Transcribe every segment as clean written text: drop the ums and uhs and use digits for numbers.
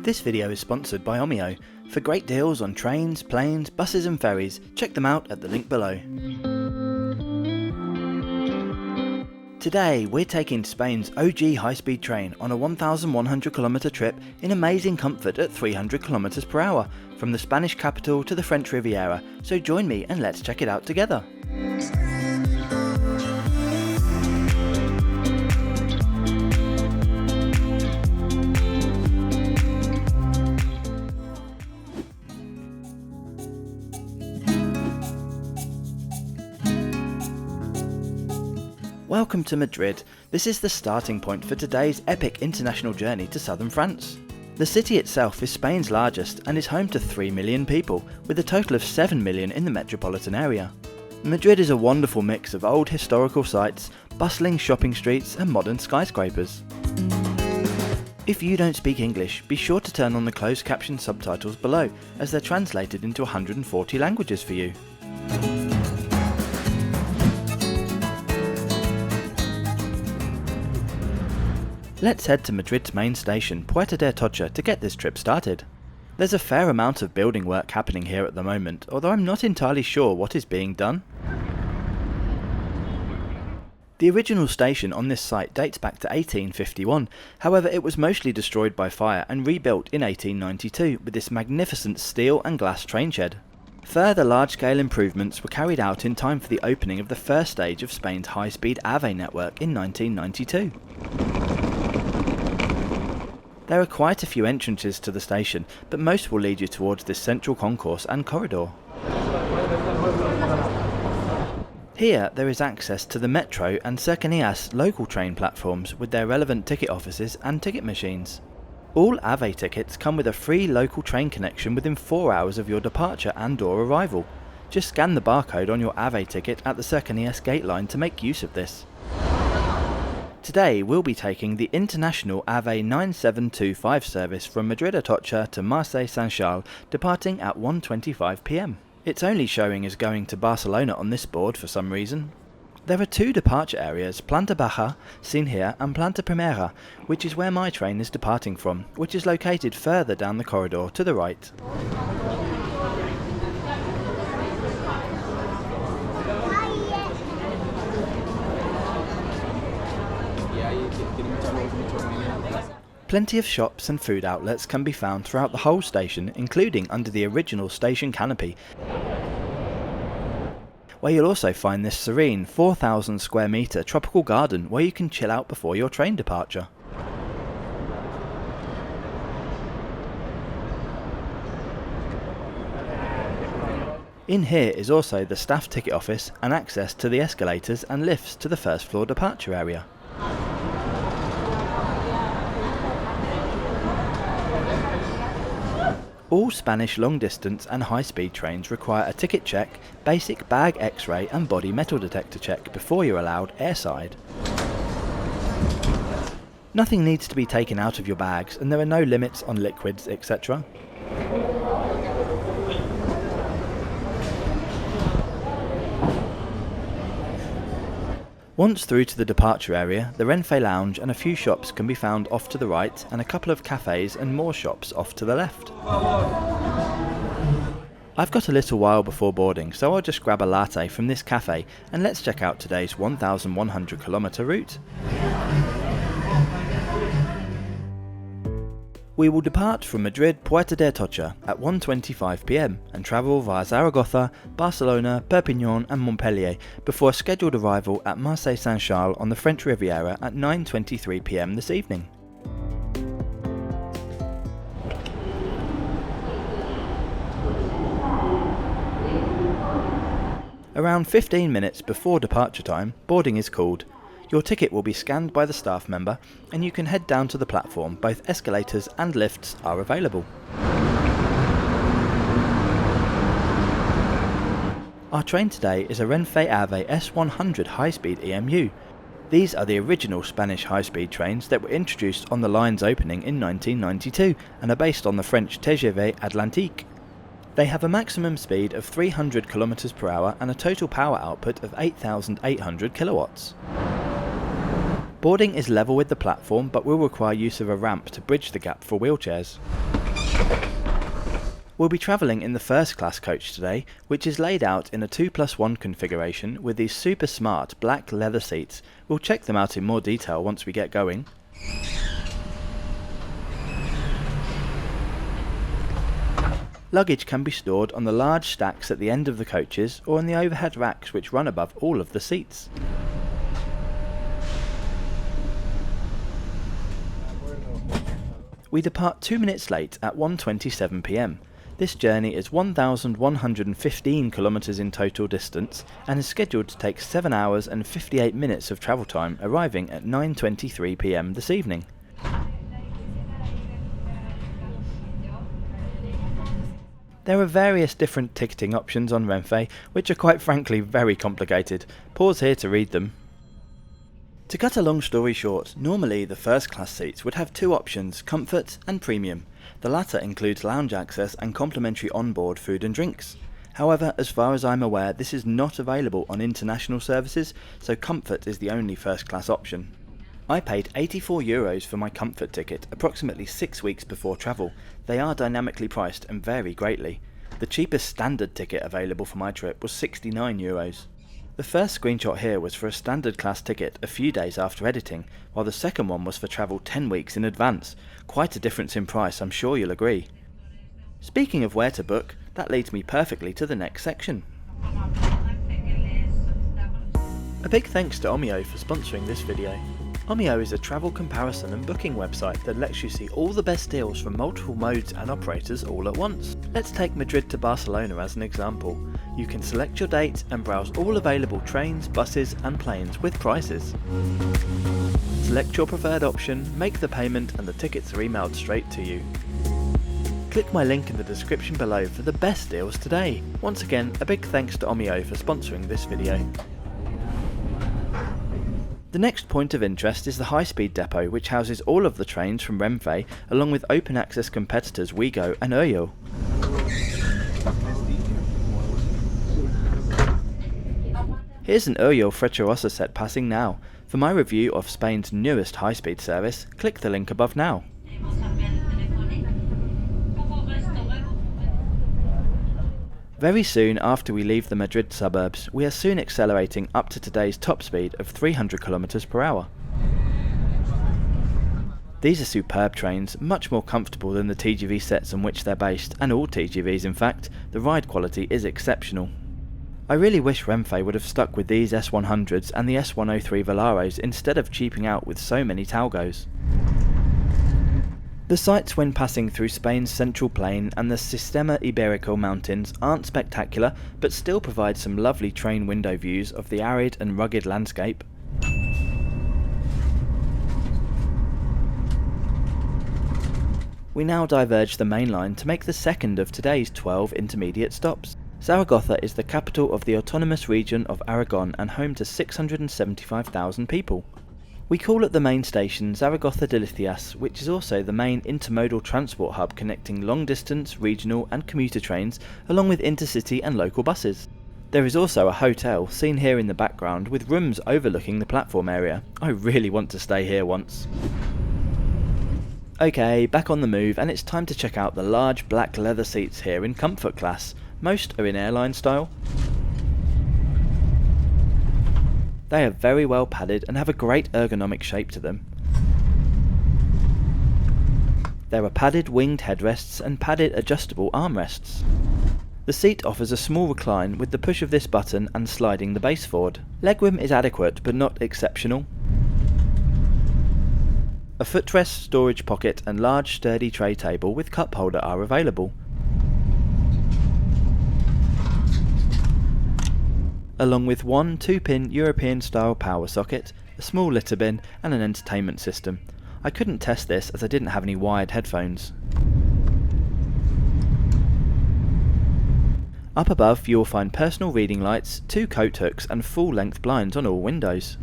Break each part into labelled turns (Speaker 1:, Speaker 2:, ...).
Speaker 1: This video is sponsored by OMIO. For great deals on trains, planes, buses and ferries, check them out at the link below. Today we're taking Spain's OG high-speed train on a 1,100 km trip in amazing comfort at 300 km per hour, from the Spanish capital to the French Riviera, so join me and let's check it out together. Welcome to Madrid. This is the starting point for today's epic international journey to southern France. The city itself is Spain's largest and is home to 3 million people, with a total of 7 million in the metropolitan area. Madrid is a wonderful mix of old historical sites, bustling shopping streets and modern skyscrapers. If you don't speak English, be sure to turn on the closed caption subtitles below, as they're translated into 140 languages for you. Let's head to Madrid's main station, Puerta de Atocha, to get this trip started. There's a fair amount of building work happening here at the moment, although I'm not entirely sure what is being done. The original station on this site dates back to 1851, however it was mostly destroyed by fire and rebuilt in 1892 with this magnificent steel and glass train shed. Further large-scale improvements were carried out in time for the opening of the first stage of Spain's high-speed AVE network in 1992. There are quite a few entrances to the station, but most will lead you towards this central concourse and corridor. Here there is access to the metro and cercanías local train platforms with their relevant ticket offices and ticket machines. All AVE tickets come with a free local train connection within 4 hours of your departure and/or arrival. Just scan the barcode on your AVE ticket at the cercanías gate line to make use of this. Today we'll be taking the international AVE 9725 service from Madrid Atocha to Marseille Saint-Charles, departing at 1:25 PM. It's only showing as going to Barcelona on this board for some reason. There are two departure areas, Planta Baja, seen here, and Planta Primera, which is where my train is departing from, which is located further down the corridor to the right. Plenty of shops and food outlets can be found throughout the whole station, including under the original station canopy, where you'll also find this serene 4,000 square metre tropical garden where you can chill out before your train departure. In here is also the staff ticket office and access to the escalators and lifts to the first floor departure area. All Spanish long-distance and high-speed trains require a ticket check, basic bag X-ray and body metal detector check before you're allowed airside. Nothing needs to be taken out of your bags and there are no limits on liquids, etc. Once through to the departure area, the Renfe lounge and a few shops can be found off to the right, and a couple of cafes and more shops off to the left. I've got a little while before boarding, so I'll just grab a latte from this cafe and let's check out today's 1,100 km route. We will depart from Madrid Puerta de Atocha at 1:25 PM and travel via Zaragoza, Barcelona, Perpignan and Montpellier before a scheduled arrival at Marseille Saint-Charles on the French Riviera at 9:23 PM this evening. Around 15 minutes before departure time, boarding is called. Your ticket will be scanned by the staff member and you can head down to the platform. Both escalators and lifts are available. Our train today is a Renfe AVE S100 high-speed EMU. These are the original Spanish high-speed trains that were introduced on the line's opening in 1992 and are based on the French TGV Atlantique. They have a maximum speed of 300 km per hour and a total power output of 8,800 kilowatts. Boarding is level with the platform but will require use of a ramp to bridge the gap for wheelchairs. We'll be travelling in the first class coach today, which is laid out in a 2+1 configuration with these super smart black leather seats. We'll check them out in more detail once we get going. Luggage can be stored on the large stacks at the end of the coaches or on the overhead racks which run above all of the seats. We depart 2 minutes late at 1:27 p.m. This journey is 1,115 kilometres in total distance and is scheduled to take 7 hours and 58 minutes of travel time, arriving at 9:23 p.m. this evening. There are various different ticketing options on Renfe, which are quite frankly very complicated. Pause here to read them. To cut a long story short, normally the first class seats would have two options, comfort and premium. The latter includes lounge access and complimentary onboard food and drinks. However, as far as I'm aware, this is not available on international services, so comfort is the only first class option. I paid €84 for my comfort ticket approximately 6 weeks before travel. They are dynamically priced and vary greatly. The cheapest standard ticket available for my trip was €69. The first screenshot here was for a standard class ticket a few days after editing, while the second one was for travel 10 weeks in advance. Quite a difference in price, I'm sure you'll agree. Speaking of where to book, that leads me perfectly to the next section. A big thanks to OMIO for sponsoring this video. OMIO is a travel comparison and booking website that lets you see all the best deals from multiple modes and operators all at once. Let's take Madrid to Barcelona as an example. You can select your date and browse all available trains, buses and planes with prices. Select your preferred option, make the payment and the tickets are emailed straight to you. Click my link in the description below for the best deals today. Once again, a big thanks to OMIO for sponsoring this video. The next point of interest is the high-speed depot, which houses all of the trains from Renfe, along with open access competitors Ouigo and OMIO. Here's an OMIO Frecciarossa set passing now. For my review of Spain's newest high-speed service, click the link above now. Very soon after we leave the Madrid suburbs, we are soon accelerating up to today's top speed of 300 km per hour. These are superb trains, much more comfortable than the TGV sets on which they're based, and all TGVs in fact. The ride quality is exceptional. I really wish Renfe would have stuck with these S100s and the S103 Velaros instead of cheaping out with so many Talgos. The sights when passing through Spain's central plain and the Sistema Iberico mountains aren't spectacular, but still provide some lovely train window views of the arid and rugged landscape. We now diverge the main line to make the second of today's 12 intermediate stops. Zaragoza is the capital of the autonomous region of Aragon and home to 675,000 people. We call it the main station Zaragoza de Licias, which is also the main intermodal transport hub connecting long-distance, regional and commuter trains, along with intercity and local buses. There is also a hotel, seen here in the background, with rooms overlooking the platform area. I really want to stay here once. Okay, back on the move, and it's time to check out the large black leather seats here in comfort class. Most are in airline style. They are very well padded and have a great ergonomic shape to them. There are padded winged headrests and padded adjustable armrests. The seat offers a small recline with the push of this button and sliding the base forward. Legroom is adequate but not exceptional. A footrest, storage pocket and large sturdy tray table with cup holder are available, along with one 2-pin European style power socket, a small litter bin and an entertainment system. I couldn't test this as I didn't have any wired headphones. Up above you will find personal reading lights, 2 coat hooks and full-length blinds on all windows.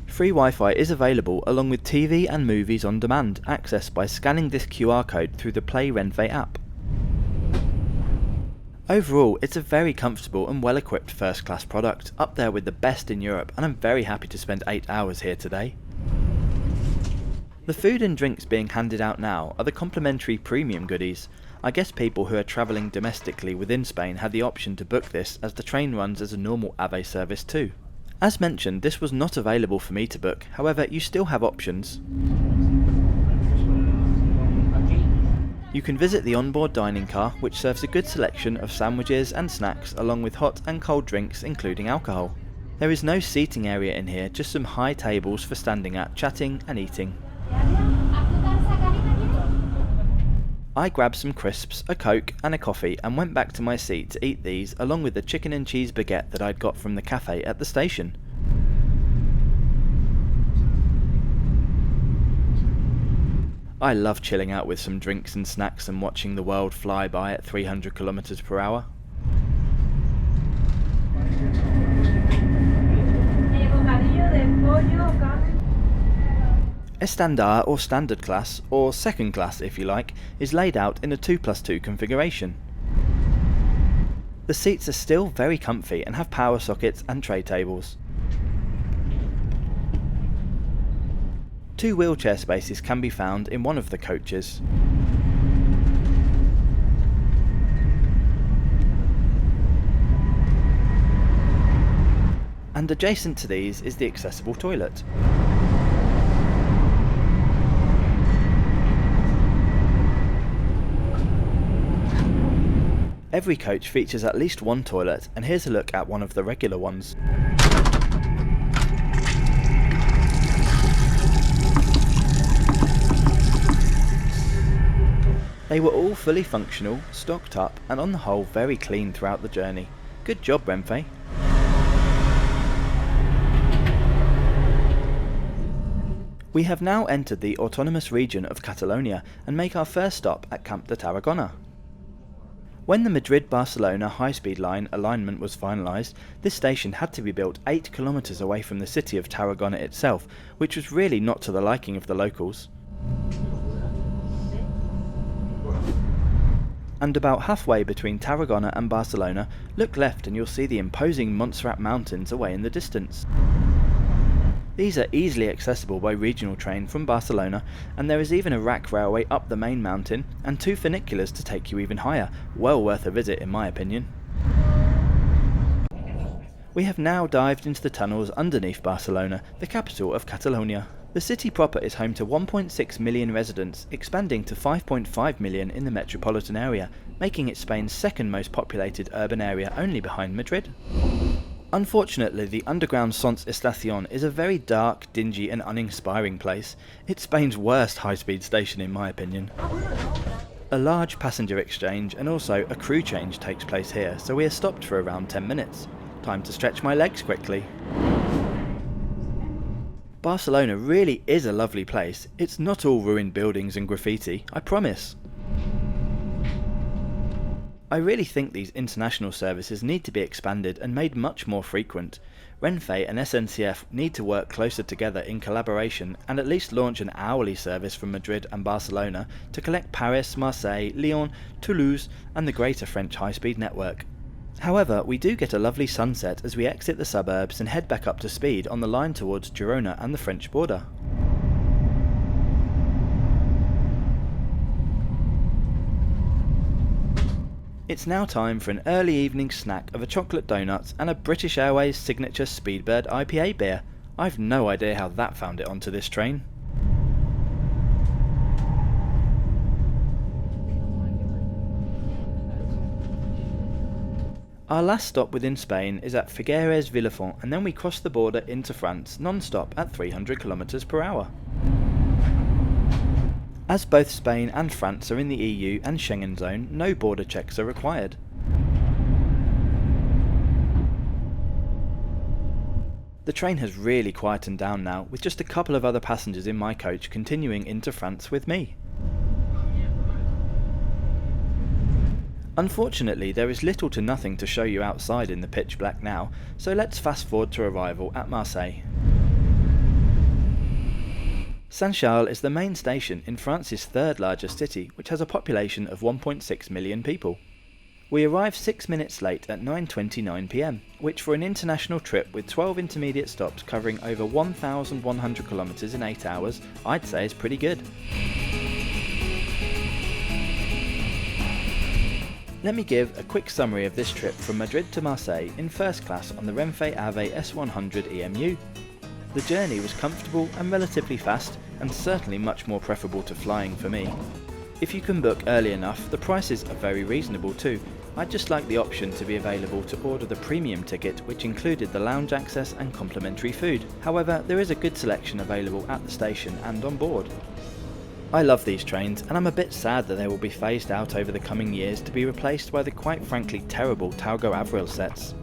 Speaker 1: Free Wi-Fi is available along with TV and movies on demand, accessed by scanning this QR code through the Play Renfe app. Overall, it's a very comfortable and well-equipped first-class product, up there with the best in Europe, and I'm very happy to spend 8 hours here today. The food and drinks being handed out now are the complimentary premium goodies. I guess people who are travelling domestically within Spain had the option to book this, as the train runs as a normal AVE service too. As mentioned, this was not available for me to book, however you still have options. You can visit the onboard dining car, which serves a good selection of sandwiches and snacks along with hot and cold drinks including alcohol. There is no seating area in here, just some high tables for standing at, chatting and eating. I grabbed some crisps, a coke and a coffee and went back to my seat to eat these along with the chicken and cheese baguette that I'd got from the cafe at the station. I love chilling out with some drinks and snacks and watching the world fly by at 300 km per hour. Estander, or standard class, or second class if you like, is laid out in a 2+2 configuration. The seats are still very comfy and have power sockets and tray tables. 2 wheelchair spaces can be found in one of the coaches. And adjacent to these is the accessible toilet. Every coach features at least one toilet, and here's a look at one of the regular ones. They were all fully functional, stocked up, and on the whole very clean throughout the journey. Good job, Renfe. We have now entered the autonomous region of Catalonia and make our first stop at Camp de Tarragona. When the Madrid-Barcelona high-speed line alignment was finalised, this station had to be built 8 kilometres away from the city of Tarragona itself, which was really not to the liking of the locals. And about halfway between Tarragona and Barcelona, look left and you'll see the imposing Montserrat Mountains away in the distance. These are easily accessible by regional train from Barcelona, and there is even a rack railway up the main mountain and 2 funiculars to take you even higher. Well worth a visit in my opinion. We have now dived into the tunnels underneath Barcelona, the capital of Catalonia. The city proper is home to 1.6 million residents, expanding to 5.5 million in the metropolitan area, making it Spain's second most populated urban area, only behind Madrid. Unfortunately, the underground Sants Estación is a very dark, dingy and uninspiring place. It's Spain's worst high-speed station in my opinion. A large passenger exchange and also a crew change takes place here, so we are stopped for around 10 minutes. Time to stretch my legs quickly. Barcelona really is a lovely place. It's not all ruined buildings and graffiti, I promise. I really think these international services need to be expanded and made much more frequent. Renfe and SNCF need to work closer together in collaboration and at least launch an hourly service from Madrid and Barcelona to connect Paris, Marseille, Lyon, Toulouse and the greater French high-speed network. However, we do get a lovely sunset as we exit the suburbs and head back up to speed on the line towards Girona and the French border. It's now time for an early evening snack of a chocolate donut and a British Airways signature Speedbird IPA beer. I've no idea how that found it onto this train. Our last stop within Spain is at Figueres Villafont, and then we cross the border into France non-stop at 300 km per hour. As both Spain and France are in the EU and Schengen zone, no border checks are required. The train has really quietened down now, with just a couple of other passengers in my coach continuing into France with me. Unfortunately, there is little to nothing to show you outside in the pitch black now, so let's fast forward to arrival at Marseille. Saint-Charles is the main station in France's third largest city, which has a population of 1.6 million people. We arrived 6 minutes late at 9:29 PM, which for an international trip with 12 intermediate stops covering over 1,100 kilometers in 8 hours, I'd say is pretty good. Let me give a quick summary of this trip from Madrid to Marseille in first class on the Renfe AVE S100 EMU. The journey was comfortable and relatively fast, and certainly much more preferable to flying for me. If you can book early enough, the prices are very reasonable too. I'd just like the option to be available to order the premium ticket, which included the lounge access and complimentary food. However, there is a good selection available at the station and on board. I love these trains, and I'm a bit sad that they will be phased out over the coming years to be replaced by the quite frankly terrible Talgo Avril sets.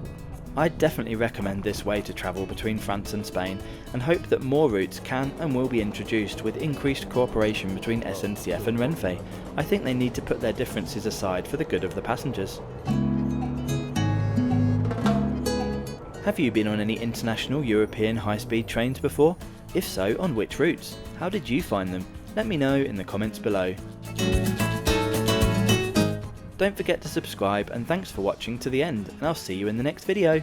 Speaker 1: I'd definitely recommend this way to travel between France and Spain, and hope that more routes can and will be introduced with increased cooperation between SNCF and Renfe. I think they need to put their differences aside for the good of the passengers. Have you been on any international European high-speed trains before? If so, on which routes? How did you find them? Let me know in the comments below. Don't forget to subscribe, and thanks for watching to the end, and I'll see you in the next video.